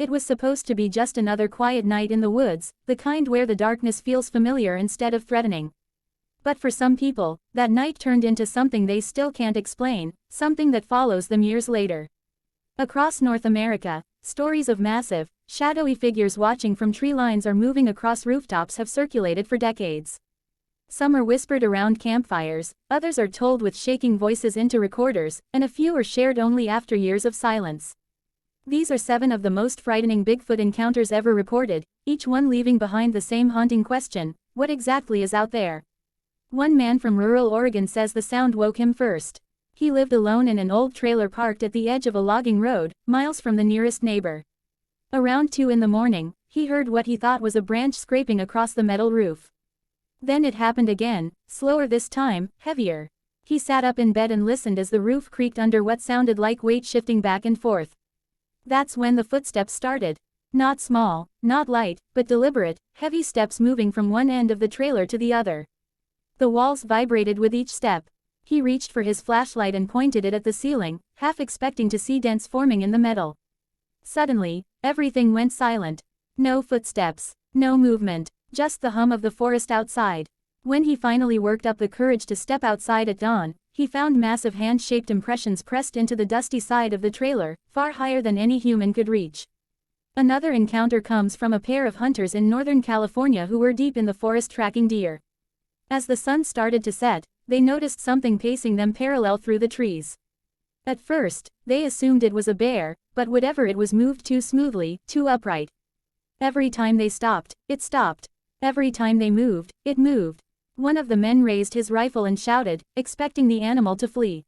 It was supposed to be just another quiet night in the woods, the kind where the darkness feels familiar instead of threatening. But for some people, that night turned into something they still can't explain, something that follows them years later. Across North America, stories of massive, shadowy figures watching from tree lines or moving across rooftops have circulated for decades. Some are whispered around campfires, others are told with shaking voices into recorders, and a few are shared only after years of silence. These are 7 of the most frightening Bigfoot encounters ever reported, each one leaving behind the same haunting question: what exactly is out there? One man from rural Oregon says the sound woke him first. He lived alone in an old trailer parked at the edge of a logging road, miles from the nearest neighbor. Around 2 in the morning, he heard what he thought was a branch scraping across the metal roof. Then it happened again, slower this time, heavier. He sat up in bed and listened as the roof creaked under what sounded like weight shifting back and forth. That's when the footsteps started. Not small, not light, but deliberate, heavy steps moving from one end of the trailer to the other. The walls vibrated with each step. He reached for his flashlight and pointed it at the ceiling, half expecting to see dents forming in the metal. Suddenly, everything went silent. No footsteps, no movement, just the hum of the forest outside. When he finally worked up the courage to step outside at dawn, he found massive hand-shaped impressions pressed into the dusty side of the trailer, far higher than any human could reach. Another encounter comes from a pair of hunters in Northern California who were deep in the forest tracking deer. As the sun started to set, they noticed something pacing them parallel through the trees. At first, they assumed it was a bear, but whatever it was moved too smoothly, too upright. Every time they stopped, it stopped. Every time they moved, it moved. One of the men raised his rifle and shouted, expecting the animal to flee.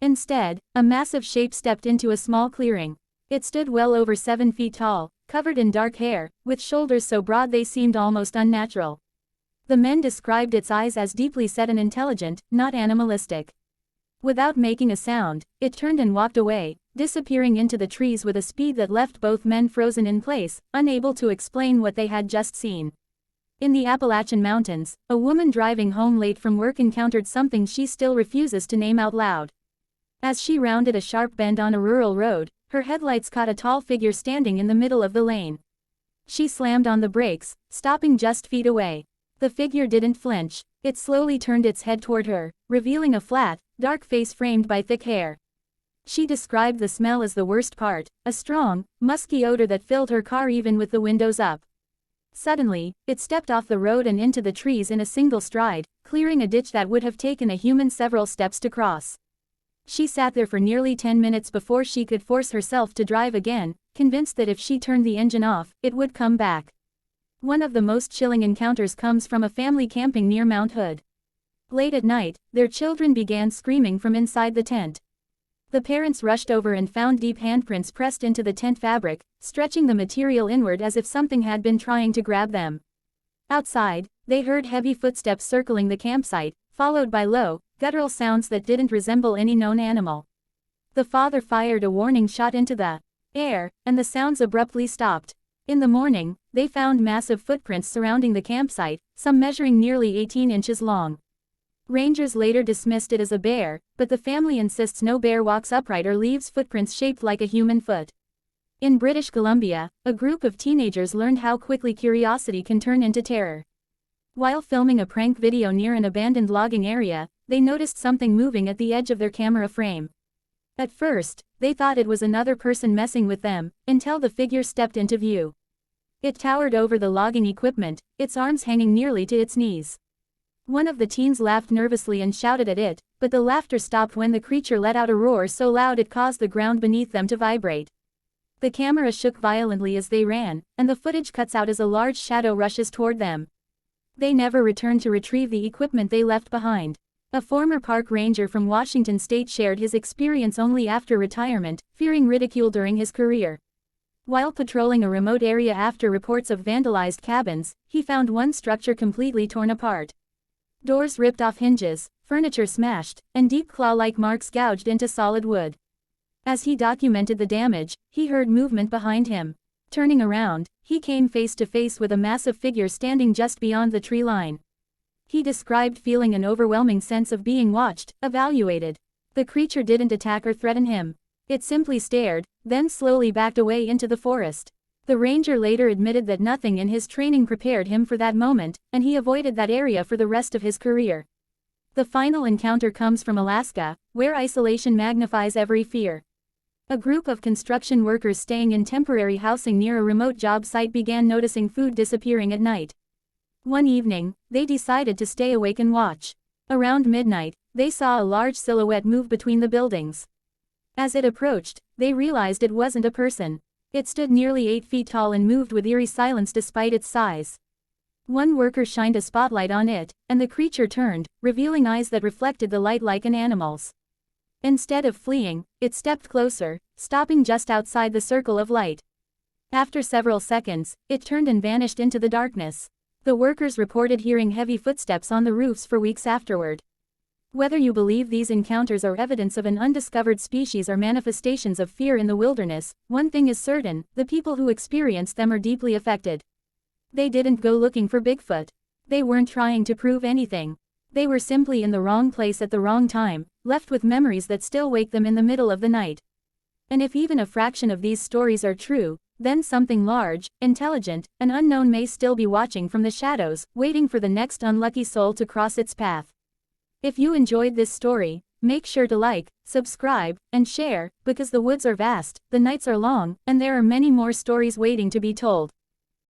Instead, a massive shape stepped into a small clearing. It stood well over 7 feet tall, covered in dark hair, with shoulders so broad they seemed almost unnatural. The men described its eyes as deeply set and intelligent, not animalistic. Without making a sound, it turned and walked away, disappearing into the trees with a speed that left both men frozen in place, unable to explain what they had just seen. In the Appalachian Mountains, a woman driving home late from work encountered something she still refuses to name out loud. As she rounded a sharp bend on a rural road, her headlights caught a tall figure standing in the middle of the lane. She slammed on the brakes, stopping just feet away. The figure didn't flinch. It slowly turned its head toward her, revealing a flat, dark face framed by thick hair. She described the smell as the worst part, a strong, musky odor that filled her car even with the windows up. Suddenly, it stepped off the road and into the trees in a single stride, clearing a ditch that would have taken a human several steps to cross. She sat there for nearly 10 minutes before she could force herself to drive again, convinced that if she turned the engine off, it would come back. One of the most chilling encounters comes from a family camping near Mount Hood. Late at night, their children began screaming from inside the tent. The parents rushed over and found deep handprints pressed into the tent fabric, stretching the material inward as if something had been trying to grab them. Outside, they heard heavy footsteps circling the campsite, followed by low, guttural sounds that didn't resemble any known animal. The father fired a warning shot into the air, and the sounds abruptly stopped. In the morning, they found massive footprints surrounding the campsite, some measuring nearly 18 inches long. Rangers later dismissed it as a bear, but the family insists no bear walks upright or leaves footprints shaped like a human foot. In British Columbia, a group of teenagers learned how quickly curiosity can turn into terror. While filming a prank video near an abandoned logging area, they noticed something moving at the edge of their camera frame. At first, they thought it was another person messing with them, until the figure stepped into view. It towered over the logging equipment, its arms hanging nearly to its knees. One of the teens laughed nervously and shouted at it, but the laughter stopped when the creature let out a roar so loud it caused the ground beneath them to vibrate. The camera shook violently as they ran, and the footage cuts out as a large shadow rushes toward them. They never returned to retrieve the equipment they left behind. A former park ranger from Washington State shared his experience only after retirement, fearing ridicule during his career. While patrolling a remote area after reports of vandalized cabins, he found one structure completely torn apart. Doors ripped off hinges, furniture smashed, and deep claw-like marks gouged into solid wood. As he documented the damage, he heard movement behind him. Turning around, he came face to face with a massive figure standing just beyond the tree line. He described feeling an overwhelming sense of being watched, evaluated. The creature didn't attack or threaten him. It simply stared, then slowly backed away into the forest. The ranger later admitted that nothing in his training prepared him for that moment, and he avoided that area for the rest of his career. The final encounter comes from Alaska, where isolation magnifies every fear. A group of construction workers staying in temporary housing near a remote job site began noticing food disappearing at night. One evening, they decided to stay awake and watch. Around midnight, they saw a large silhouette move between the buildings. As it approached, they realized it wasn't a person. It stood nearly 8 feet tall and moved with eerie silence despite its size. One worker shined a spotlight on it, and the creature turned, revealing eyes that reflected the light like an animal's. Instead of fleeing, it stepped closer, stopping just outside the circle of light. After several seconds, it turned and vanished into the darkness. The workers reported hearing heavy footsteps on the roofs for weeks afterward. Whether you believe these encounters are evidence of an undiscovered species or manifestations of fear in the wilderness, one thing is certain: the people who experienced them are deeply affected. They didn't go looking for Bigfoot. They weren't trying to prove anything. They were simply in the wrong place at the wrong time, left with memories that still wake them in the middle of the night. And if even a fraction of these stories are true, then something large, intelligent, and unknown may still be watching from the shadows, waiting for the next unlucky soul to cross its path. If you enjoyed this story, make sure to like, subscribe, and share, because the woods are vast, the nights are long, and there are many more stories waiting to be told.